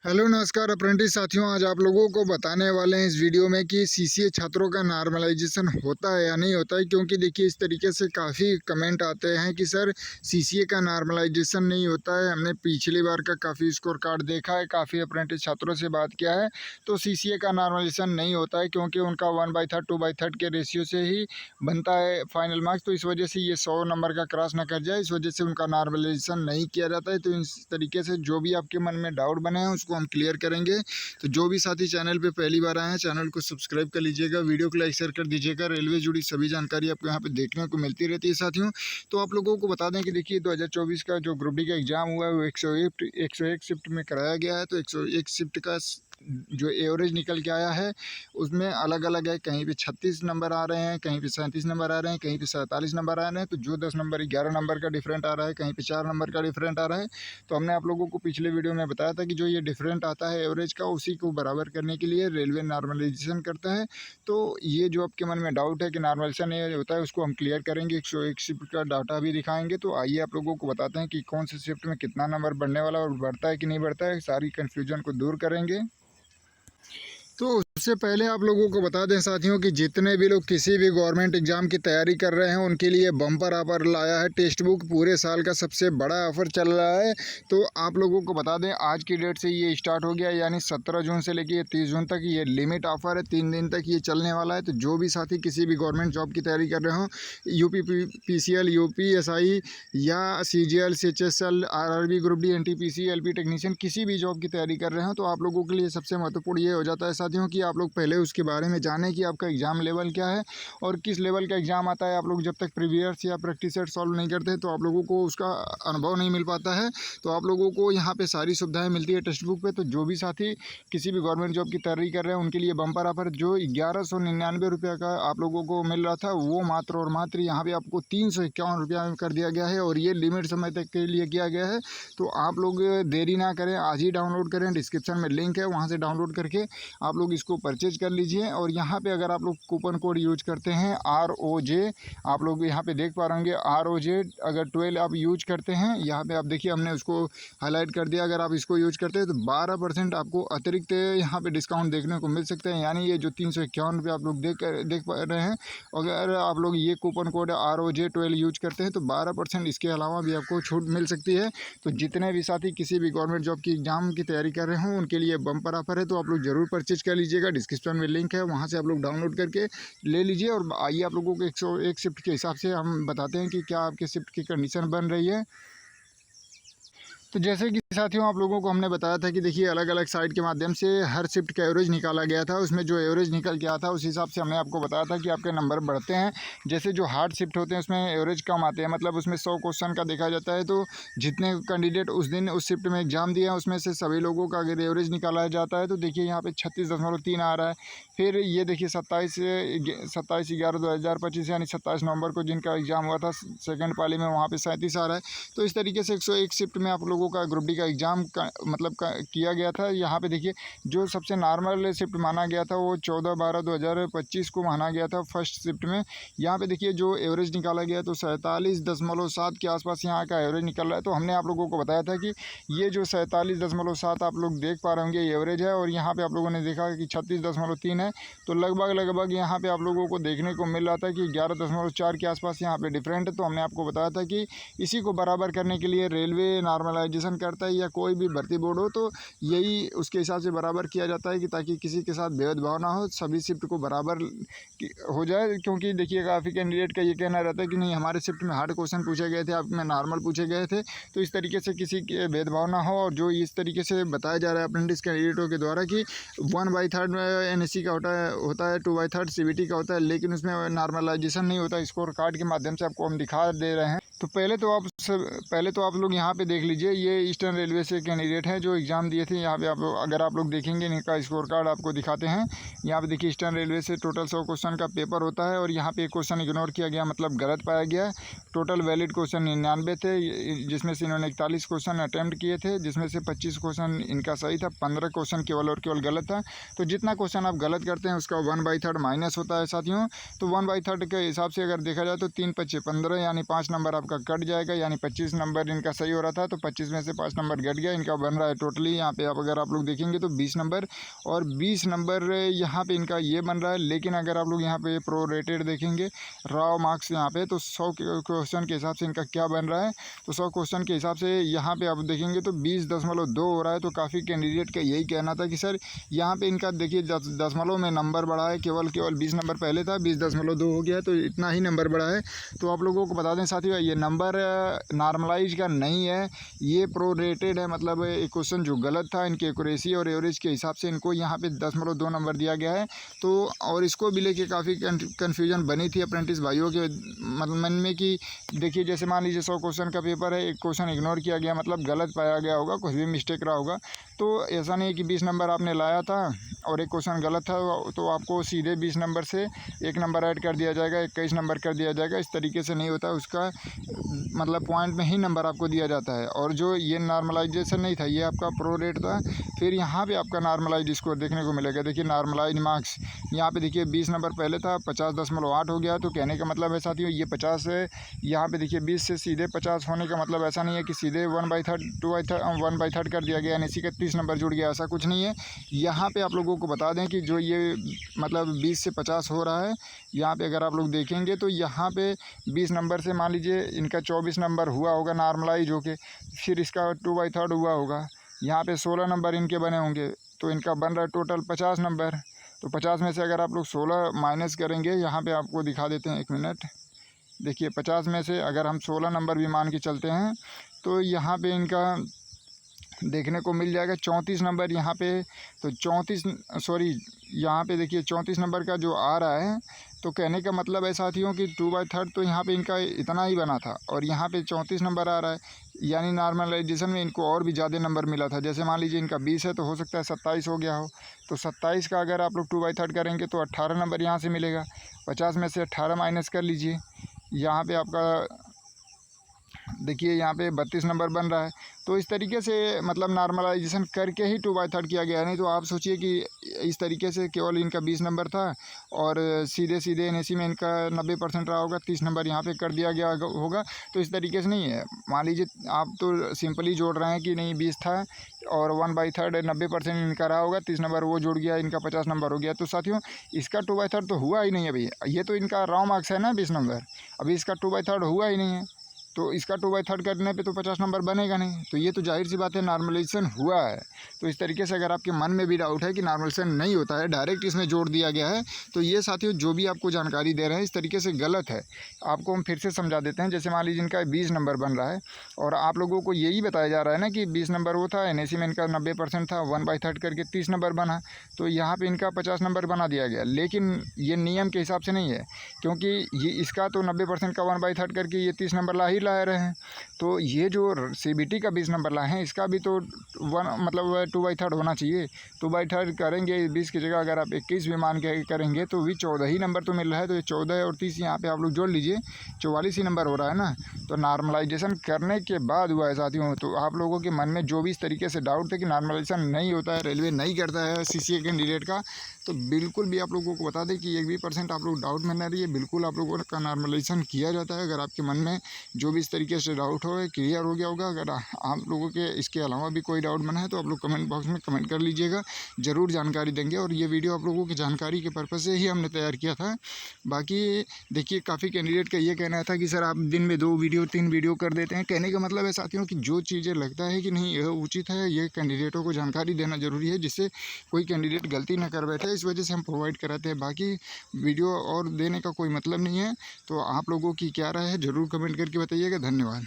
Hello नमस्कार apprentice साथियों। आज आप लोगों को बताने वाले हैं इस वीडियो में कि सीसीए छात्रों का नॉर्मलाइजेशन होता है या नहीं होता है। क्योंकि देखिए इस तरीके से काफ़ी कमेंट आते हैं कि सर सीसीए का नॉर्मलाइजेशन नहीं होता है। हमने पिछली बार का काफ़ी स्कोर कार्ड देखा है, काफ़ी अप्रेंटिस छात्रों से बात किया है, तो सीसीए का नॉर्मलाइजेशन नहीं होता है क्योंकि उनका 1/3 2/3 के रेशियो से ही बनता है फाइनल मार्क्स। तो इस वजह से ये 100 नंबर का क्रॉस ना कर जाए, इस वजह से उनका नॉर्मलाइजेशन नहीं किया जाता है। तो इस तरीके से जो भी आपके मन में डाउट बने हैं उसको हम क्लियर करेंगे। तो जो भी साथी चैनल पे पहली बार आए हैं, चैनल को सब्सक्राइब कर लीजिएगा, वीडियो को लाइक शेयर कर दीजिएगा। रेलवे जुड़ी सभी जानकारी आपको यहाँ पे देखने को मिलती रहती है साथियों। तो आप लोगों को बता दें कि देखिए 2024 का जो ग्रुप डी का एग्जाम हुआ है वो 101 शिफ्ट में कराया गया है। तो 101 शिफ्ट का जो एवरेज निकल के आया है उसमें अलग अलग है। कहीं पे 36 नंबर आ रहे हैं, कहीं पे 37 नंबर आ रहे हैं, कहीं पे 47 नंबर आ रहे हैं। तो जो 10 नंबर 11 नंबर का डिफरेंट आ रहा है, कहीं पे 4 नंबर का डिफरेंट आ रहा है। तो हमने आप लोगों को पिछले वीडियो में बताया था कि जो ये डिफरेंट आता है एवरेज का, उसी को बराबर करने के लिए रेलवे नॉर्मलाइजेशन करता है। तो ये जो आपके मन में डाउट है कि नॉर्मलाइजेशन नहीं होता है, उसको हम क्लियर करेंगे। 101 शिफ्ट का डाटा भी दिखाएंगे। तो आइए आप लोगों को बताते हैं कि कौन से शिफ्ट में कितना नंबर बढ़ने वाला और बढ़ता है कि नहीं बढ़ता है। सारी कन्फ्यूजन को दूर करेंगे। तो उससे पहले आप लोगों को बता दें साथियों कि जितने भी लोग किसी भी गवर्नमेंट एग्ज़ाम की तैयारी कर रहे हैं उनके लिए बम्पर ऑफर लाया है। टेक्स्ट बुक पूरे साल का सबसे बड़ा ऑफर चल रहा है। तो आप लोगों को बता दें आज की डेट से ये स्टार्ट हो गया, यानी 17 जून से लेकर 30 जून तक ये लिमिट ऑफर है। 3 दिन तक ये चलने वाला है। तो जो भी साथी किसी भी गवर्नमेंट जॉब की तैयारी कर रहे हो, यूपी पीसीएल, यूपीएसआई या CGL, CHSL, RRB group D, NTPC, LP technician, किसी भी जॉब की तैयारी कर रहे हो तो आप लोगों के लिए सबसे महत्वपूर्ण ये हो जाता है साथियों कि आप लोग पहले उसके बारे में जानें कि आपका एग्ज़ाम लेवल क्या है और किस लेवल का एग्ज़ाम आता है। आप लोग जब तक प्रीवियस या प्रैक्टिस सेट सॉल्व नहीं करते तो आप लोगों को उसका अनुभव नहीं मिल पाता है। तो आप लोगों को यहाँ पे सारी सुविधाएं मिलती है टेक्स्ट बुक पे। तो जो भी साथी किसी भी गवर्नमेंट जॉब की तैयारी कर रहे हैं उनके लिए बम्पर ऑफर जो 1199 रुपये का आप लोगों को मिल रहा था, वो मात्र और मात्र यहाँ पे आपको 351 रुपया में कर दिया गया है। और ये लिमिट समय तक के लिए किया गया है। तो आप लोग देरी ना करें, आज ही डाउनलोड करें। डिस्क्रिप्शन में लिंक है, वहाँ से डाउनलोड करके आप लोग इसको परचेज कर लीजिए। और यहाँ पे अगर आप लोग कूपन कोड यूज करते हैं ROJ, आप लोग यहाँ पे देख पा रहे होंगे ROJ, अगर 12 आप यूज करते हैं, यहाँ पे आप देखिए हमने उसको हाईलाइट कर दिया। अगर आप इसको यूज करते हैं तो 12% आपको अतिरिक्त यहाँ पे डिस्काउंट देखने को मिल सकते हैं। यानी ये जो 351 रुपये आप लोग देख पा रहे हैं, अगर आप लोग ये कूपन कोड ROJ 12 यूज करते हैं तो 12% इसके अलावा भी आपको छूट मिल सकती है। तो जितने भी साथी किसी भी गवर्नमेंट जॉब की एग्जाम की तैयारी कर रहे हों उनके लिए बम्पर ऑफर है। तो आप लोग ज़रूर परचेज कर लीजिएगा। डिस्क्रिप्शन में लिंक है, वहाँ से आप लोग डाउनलोड करके ले लीजिए। और आइए आप लोगों को 101 शिफ्ट के हिसाब से हम बताते हैं कि क्या आपके शिफ्ट की कंडीशन बन रही है। तो जैसे कि साथियों आप लोगों को हमने बताया था कि देखिए अलग अलग साइट के माध्यम से हर शिफ्ट का एवरेज निकाला गया था। उसमें जो एवरेज निकल के आया था उस हिसाब से हमने आपको बताया था कि आपके नंबर बढ़ते हैं। जैसे जो हार्ड शिफ्ट होते हैं उसमें एवरेज कम आते हैं, मतलब उसमें 100 क्वेश्चन का देखा जाता है। तो जितने कैंडिडेट उस दिन उस शिफ्ट में एग्जाम दिए हैं उसमें से सभी लोगों का अगर एवरेज निकाला जाता है तो देखिए यहाँ पे 36.3 आ रहा है। फिर ये देखिए 27/11/2025 यानी 27 नवंबर को जिनका एग्ज़ाम हुआ था सेकेंड पाली में, वहाँ पे 37 आ रहा है। तो इस तरीके से 101 शिफ्ट में आप लोगों का ग्रुप डी का एग्ज़ाम का मतलब किया गया था। यहाँ पे देखिए जो सबसे नॉर्मल शिफ्ट माना गया था वो 14/12/2025 को माना गया था फर्स्ट शिफ्ट में। यहाँ पे देखिए जो एवरेज निकाला गया तो 47.7 के आसपास यहाँ का एवरेज निकल रहा है। तो हमने आप लोगों को बताया था कि ये जो 47.7 आप लोग देख पा रहे होंगे ये एवरेज है। और यहाँ पे आप लोगों ने देखा कि 36.3 है। तो लगभग यहाँ पे आप लोगों को देखने को मिल रहा था कि 11.4 के आसपास यहाँ पे डिफरेंट है। तो हमने आपको बताया था कि इसी को बराबर करने के लिए रेलवे नॉर्मलाइजेशन करता है या कोई भी भर्ती बोर्ड हो तो यही उसके हिसाब से बराबर किया जाता है कि ताकि किसी के साथ भेदभाव ना हो, सभी शिफ्ट को बराबर हो जाए। क्योंकि देखिए काफ़ी कैंडिडेट का ये कहना रहता है कि नहीं हमारे शिफ्ट में हार्ड क्वेश्चन पूछे गए थे, आप में नॉर्मल पूछे गए थे। तो इस तरीके से किसी के भेदभाव ना हो। और जो इस तरीके से बताया जा रहा है अप्रेंटिस कैंडिडेटों के द्वारा कि 1/3 NSE का होता है 2/3 CBT का होता है, लेकिन उसमें नॉर्मलाइजेशन नहीं होता। स्कोर कार्ड के माध्यम से आपको हम दिखा दे रहे हैं। तो पहले तो आप लोग यहाँ पे देख लीजिए, ये ईस्टर्न रेलवे से कैंडिडेट हैं जो एग्ज़ाम दिए थे। यहाँ पे अगर आप लोग देखेंगे इनका स्कोर कार्ड आपको दिखाते हैं। यहाँ पे देखिए ईस्टर्न रेलवे से टोटल 100 क्वेश्चन का पेपर होता है और यहाँ पे एक क्वेश्चन इग्नोर किया गया, मतलब गलत पाया गया। टोटल वैलिड क्वेश्चन 99 थे, जिसमें से इन्होंने 41 क्वेश्चन अटैम्प्ट किए थे, जिसमें से 25 क्वेश्चन इनका सही था, 15 क्वेश्चन केवल और केवल गलत था। तो जितना क्वेश्चन आप गलत करते हैं उसका 1/3 माइनस होता है साथियों। तो 1/3 के हिसाब से अगर देखा जाए तो 3 × 5 = 15 यानी 5 नंबर आपका आपका कट जाएगा, यानी 25 नंबर इनका सही हो रहा था तो 25 में से 5 नंबर घट गया। इनका बन रहा है टोटली यहाँ पे अगर आप लोग देखेंगे तो 20 नंबर, और 20 नंबर यहाँ पे इनका ये बन रहा है। लेकिन अगर आप लोग यहाँ पे प्रोरेटेड देखेंगे रॉ मार्क्स यहाँ पे, तो 100 क्वेश्चन के हिसाब से इनका क्या बन रहा है, तो 100 क्वेश्चन के हिसाब से यहाँ पे आप देखेंगे तो 20.2 हो रहा है। तो काफ़ी कैंडिडेट का यही कहना था कि सर यहाँ पे इनका देखिए दशमलव में नंबर बढ़ा है, केवल 20 नंबर पहले था, 20.2 हो गया है, तो इतना ही नंबर बढ़ा है। तो आप लोगों को बता दें साथियों, ये नंबर नॉर्मलाइज का नहीं है, ये प्रोरेटेड है। मतलब एक क्वेश्चन जो गलत था इनके एक्यूरेसी और एवरेज के हिसाब से इनको यहाँ पे 10.2 नंबर दिया गया है। तो और इसको भी लेके काफ़ी कन्फ्यूजन बनी थी अप्रेंटिस भाइयों के मतलब मन में कि देखिए जैसे मान लीजिए 100 क्वेश्चन का पेपर है, एक क्वेश्चन इग्नोर किया गया, मतलब गलत पाया गया होगा, कुछ भी मिस्टेक रहा होगा। तो ऐसा नहीं है कि 20 नंबर आपने लाया था और एक क्वेश्चन गलत था तो आपको सीधे 20 नंबर से एक नंबर ऐड कर दिया जाएगा, 21 नंबर कर दिया जाएगा। इस तरीके से नहीं होता, उसका मतलब पॉइंट में ही नंबर आपको दिया जाता है। और जो ये नॉर्मलाइजेशन नहीं था, ये आपका प्रोरेट था। फिर यहाँ पे आपका नॉर्मलाइज स्कोर देखने को मिलेगा। देखिए नॉर्मलाइज मार्क्स यहाँ पे देखिए 20 नंबर पहले था, 50.8 हो गया। तो कहने का मतलब है साथियों ये 50 है, यहाँ पे देखिए 20 से सीधे 50 होने का मतलब ऐसा नहीं है कि सीधे 1/3 1/3 कर दिया गया, यानी 31 नंबर जुड़ गया, ऐसा कुछ नहीं है। यहाँ पे आप लोगों को बता दें कि जो ये मतलब 20 से 50 हो रहा है, यहाँ पे अगर आप लोग देखेंगे तो यहाँ पे 20 नंबर से मान लीजिए इनका 24 नंबर हुआ होगा नॉर्मलाइज होके, फिर इसका 2/3 हुआ होगा, यहाँ पे 16 नंबर इनके बने होंगे, तो इनका बन रहा है टोटल 50 नंबर। तो 50 में से अगर आप लोग 16 माइनस करेंगे, यहाँ पे आपको दिखा देते हैं, 1 मिनट। देखिए 50 में से अगर हम 16 नंबर भी मान के चलते हैं तो यहाँ पे इनका देखने को मिल जाएगा 34 नंबर यहाँ पे। तो 34 सॉरी यहाँ पे देखिए 34 नंबर का जो आ रहा है, तो कहने का मतलब है साथियों कि 2/3 तो यहाँ पे इनका इतना ही बना था और यहाँ पे 34 नंबर आ रहा है, यानी नॉर्मलाइजेशन में इनको और भी ज़्यादा नंबर मिला था। जैसे मान लीजिए इनका 20 है तो हो सकता है 27 हो गया हो, तो 27 का अगर आप लोग 2/3 करेंगे तो 18 नंबर यहाँ से मिलेगा। 50 में से 18 माइनस कर लीजिए, यहाँ पे आपका देखिए यहाँ पे 32 नंबर बन रहा है। तो इस तरीके से मतलब नॉर्मलाइजेशन करके ही 2/3 किया गया है। नहीं तो आप सोचिए कि इस तरीके से केवल इनका 20 नंबर था और सीधे सीधे एनएससी में इनका 90% रहा होगा, 30 नंबर यहाँ पे कर दिया गया होगा। तो इस तरीके से नहीं है। मान लीजिए आप तो सिंपली जोड़ रहे हैं कि नहीं 20 था और 1/3 90% इनका रहा होगा, 30 नंबर वो जुड़ गया, इनका 50 नंबर हो गया। तो साथियों इसका 2/3 तो हुआ ही नहीं है भैया, ये तो इनका रॉ मार्क्स है ना 20 नंबर, अभी इसका 2/3 हुआ ही नहीं है। तो इसका 2/3 करने पे तो 50 नंबर बनेगा नहीं। तो ये तो जाहिर सी बात है नॉर्मलाइजेशन हुआ है। तो इस तरीके से अगर आपके मन में भी डाउट है कि नॉर्मलाइजेशन नहीं होता है, डायरेक्ट इसमें जोड़ दिया गया है, तो ये साथियों जो भी आपको जानकारी दे रहे हैं इस तरीके से गलत है। आपको हम फिर से समझा देते हैं। जैसे मान लीजिए इनका 20 नंबर बन रहा है और आप लोगों को यही बताया जा रहा है ना कि 20 नंबर वो था, एनएससी में इनका 90% था, 1/3 करके 30 नंबर बना, तो यहाँ पर इनका 50 नंबर बना दिया गया। लेकिन ये नियम के हिसाब से नहीं है, क्योंकि ये इसका तो 90% का 1/3 करके ये 30 नंबर ला रहे हैं। तो ये जो सीबीटी का 20 नंबर लाए हैं, इसका भी तो 2/3 होना चाहिए। 2/3 करेंगे 20 की जगह अगर आप 21 भी मान के करेंगे तो भी 14 ही नंबर तो मिल रहा है। तो ये 14 और 30 यहाँ पे आप लोग जोड़ लीजिए, 44 ही नंबर हो रहा है ना। तो नॉर्मलाइजेशन करने के बाद हुआ है साथियों। तो आप लोगों के मन में जो भी इस तरीके से डाउट थे कि नॉर्मलाइजेशन नहीं होता है, रेलवे नहीं करता है सीसीए कैंडिडेट का, तो बिल्कुल भी आप लोगों को बता दें कि 1% आप लोग डाउट में न रहिए। बिल्कुल आप लोगों का नॉर्मलाइजेशन किया जाता है। अगर आपके मन में जो भी इस तरीके से डाउट हो क्लियर हो गया होगा, अगर आप लोगों के इसके अलावा भी कोई डाउट बना है तो आप लोग कमेंट बॉक्स में कमेंट कर लीजिएगा, ज़रूर जानकारी देंगे। और ये वीडियो आप लोगों की जानकारी के पर्पज़ से ही हमने तैयार किया था। बाकी देखिए काफ़ी कैंडिडेट का ये कहना था कि सर आप दिन में 2 वीडियो 3 वीडियो कर देते हैं। कहने का मतलब है साथियों कि जो चीज़ें लगता है कि नहीं यह उचित है, ये कैंडिडेटों को जानकारी देना ज़रूरी है, जिससे कोई कैंडिडेट गलती ना कर बैठे। इस वजह से हम प्रोवाइड कराते हैं। बाकी वीडियो और देने का कोई मतलब नहीं है। तो आप लोगों की क्या राय है ज़रूर कमेंट करके बताइएगा। धन्यवाद।